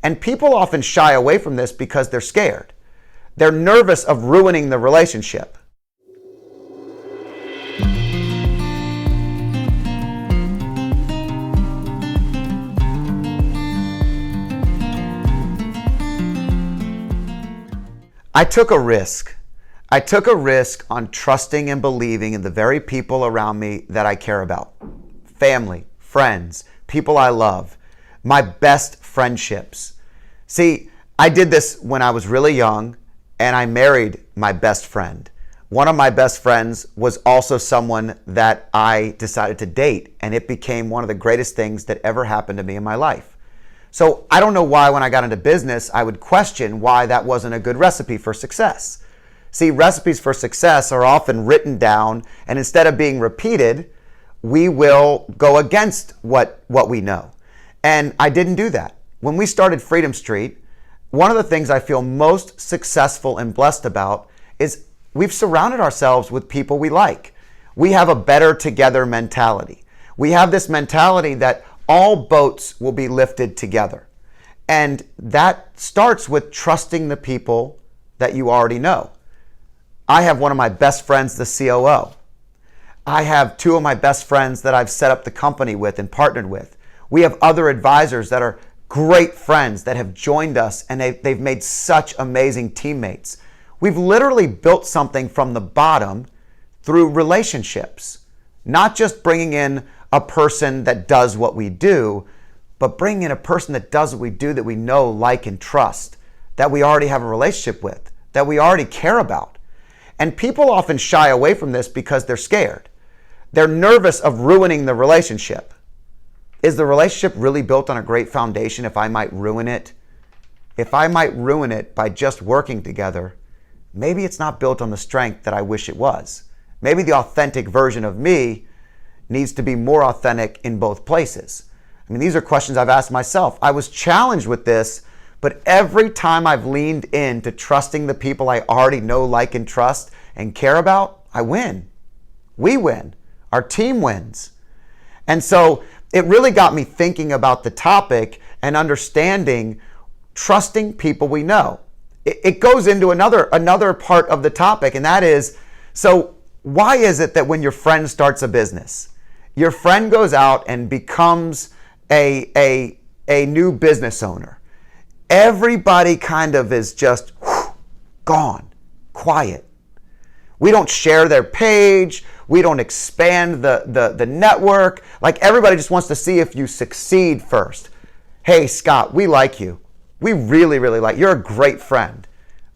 And people often shy away from this because they're scared. They're nervous of ruining the relationship. I took a risk. I took a risk on trusting and believing in the very people around me that I care about. Family, friends, people I love, my best friendships. See, I did this when I was really young, and I married my best friend. One of my best friends was also someone that I decided to date, and it became one of the greatest things that ever happened to me in my life. So I don't know why when I got into business, I would question why that wasn't a good recipe for success. See, recipes for success are often written down, and instead of being repeated, we will go against what we know. And I didn't do that. When we started Freedom Street, one of the things I feel most successful and blessed about is we've surrounded ourselves with people we like. We have a better together mentality. We have this mentality that all boats will be lifted together. And that starts with trusting the people that you already know. I have one of my best friends, the COO. I have two of my best friends that I've set up the company with and partnered with. We have other advisors that are great friends that have joined us, and they've made such amazing teammates. We've literally built something from the bottom through relationships, not just bringing in a person that does what we do, but bringing in a person that does what we do that we know, like, and trust, that we already have a relationship with, that we already care about. And people often shy away from this because they're scared. They're nervous of ruining the relationship. Is the relationship really built on a great foundation if I might ruin it? If I might ruin it by just working together, maybe it's not built on the strength that I wish it was. Maybe the authentic version of me needs to be more authentic in both places. I mean, these are questions I've asked myself. I was challenged with this, but every time I've leaned into trusting the people I already know, like, and trust and care about, I win. We win. Our team wins. And so it really got me thinking about the topic and understanding trusting people we know. It goes into another part of the topic, and that is, so why is it that when your friend starts a business, your friend goes out and becomes a new business owner, everybody kind of is just gone, quiet. We don't share their page. We don't expand the network. Like, everybody just wants to see if you succeed first. Hey, Scott, we like you. We really, really like you. You're a great friend.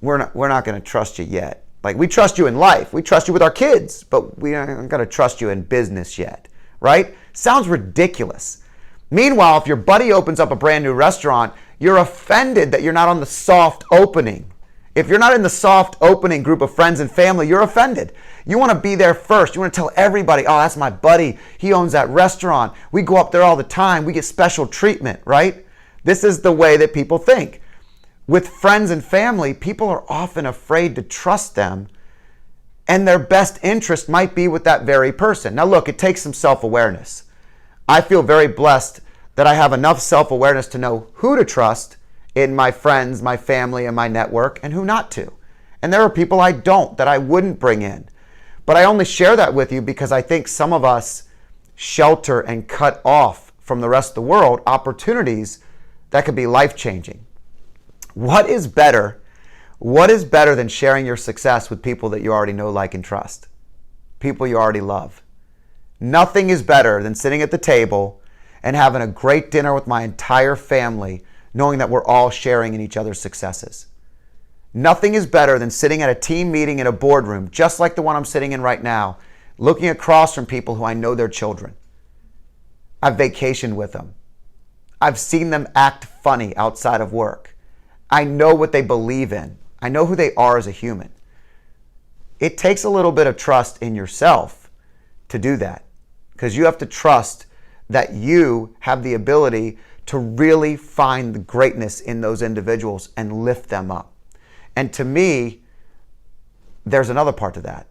We're not going to trust you yet. Like, we trust you in life. We trust you with our kids, but we aren't going to trust you in business yet, right? Sounds ridiculous. Meanwhile, if your buddy opens up a brand new restaurant, you're offended that you're not on the soft opening. If you're not in the soft opening group of friends and family, you're offended. You want to be there first. You want to tell everybody, oh, that's my buddy. He owns that restaurant. We go up there all the time. We get special treatment, right? This is the way that people think. With friends and family, people are often afraid to trust them, and their best interest might be with that very person. Now, look, it takes some self-awareness. I feel very blessed that I have enough self-awareness to know who to trust in my friends, my family, and my network, and who not to. And there are people I don't, that I wouldn't bring in. But I only share that with you because I think some of us shelter and cut off from the rest of the world opportunities that could be life-changing. What is better than sharing your success with people that you already know, like, and trust? People you already love. Nothing is better than sitting at the table and having a great dinner with my entire family, knowing that we're all sharing in each other's successes. Nothing is better than sitting at a team meeting in a boardroom, just like the one I'm sitting in right now, looking across from people who I know their children. I've vacationed with them. I've seen them act funny outside of work. I know what they believe in. I know who they are as a human. It takes a little bit of trust in yourself to do that, because you have to trust that you have the ability to really find the greatness in those individuals and lift them up. And to me, there's another part to that.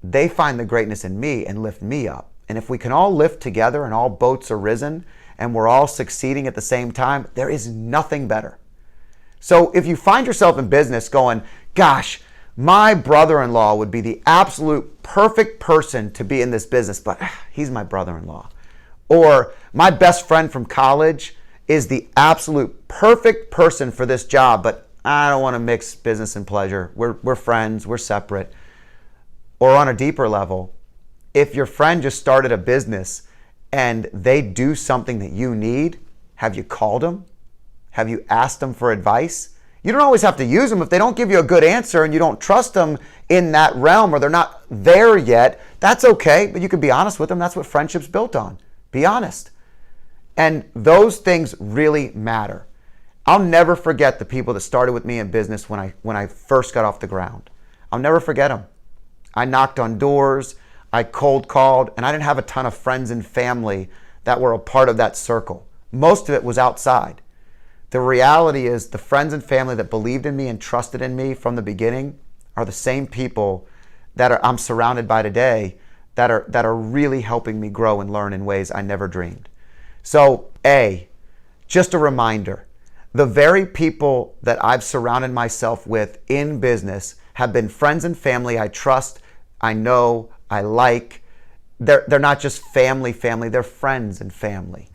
They find the greatness in me and lift me up. And if we can all lift together and all boats are risen, and we're all succeeding at the same time, there is nothing better. So if you find yourself in business going, gosh, my brother-in-law would be the absolute perfect person to be in this business, but he's my brother-in-law. Or my best friend from college is the absolute perfect person for this job, but I don't want to mix business and pleasure. We're friends, we're separate. Or on a deeper level, if your friend just started a business and they do something that you need, have you called them? Have you asked them for advice? You don't always have to use them. If they don't give you a good answer and you don't trust them in that realm, or they're not there yet, that's okay, but you can be honest with them. That's what friendship's built on. Be honest. And those things really matter. I'll never forget the people that started with me in business when I first got off the ground. I'll never forget them. I knocked on doors, I cold called, and I didn't have a ton of friends and family that were a part of that circle. Most of it was outside. The reality is the friends and family that believed in me and trusted in me from the beginning are the same people that I'm surrounded by today that are really helping me grow and learn in ways I never dreamed. So, just a reminder, the very people that I've surrounded myself with in business have been friends and family I trust, I know, I like. They're not just family, they're friends and family.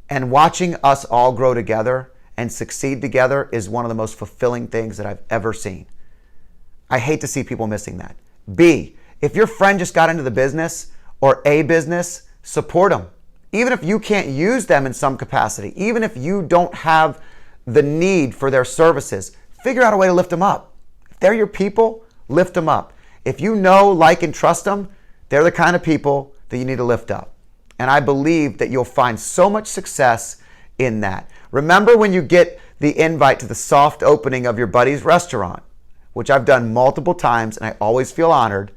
And watching us all grow together and succeed together is one of the most fulfilling things that I've ever seen. I hate to see people missing that. B, if your friend just got into the business or a business, support them. Even if you can't use them in some capacity, even if you don't have the need for their services, figure out a way to lift them up. If they're your people, lift them up. If you know, like, and trust them, they're the kind of people that you need to lift up. And I believe that you'll find so much success in that. Remember when you get the invite to the soft opening of your buddy's restaurant, which I've done multiple times and I always feel honored.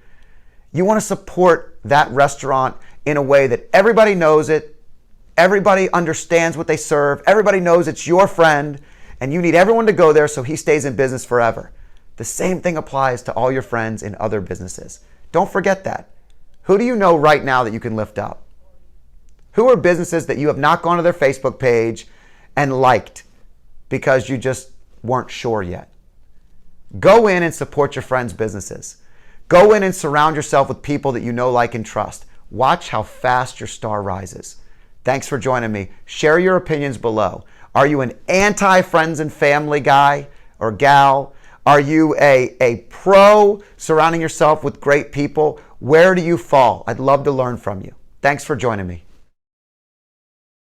You want to support that restaurant in a way that everybody knows it, everybody understands what they serve, everybody knows it's your friend, and you need everyone to go there so he stays in business forever. The same thing applies to all your friends in other businesses. Don't forget that. Who do you know right now that you can lift up? Who are businesses that you have not gone to their Facebook page and liked because you just weren't sure yet? Go in and support your friends' businesses. Go in and surround yourself with people that you know, like, and trust. Watch how fast your star rises. Thanks for joining me. Share your opinions below. Are you an anti-friends and family guy or gal? Are you a pro surrounding yourself with great people? Where do you fall? I'd love to learn from you. Thanks for joining me.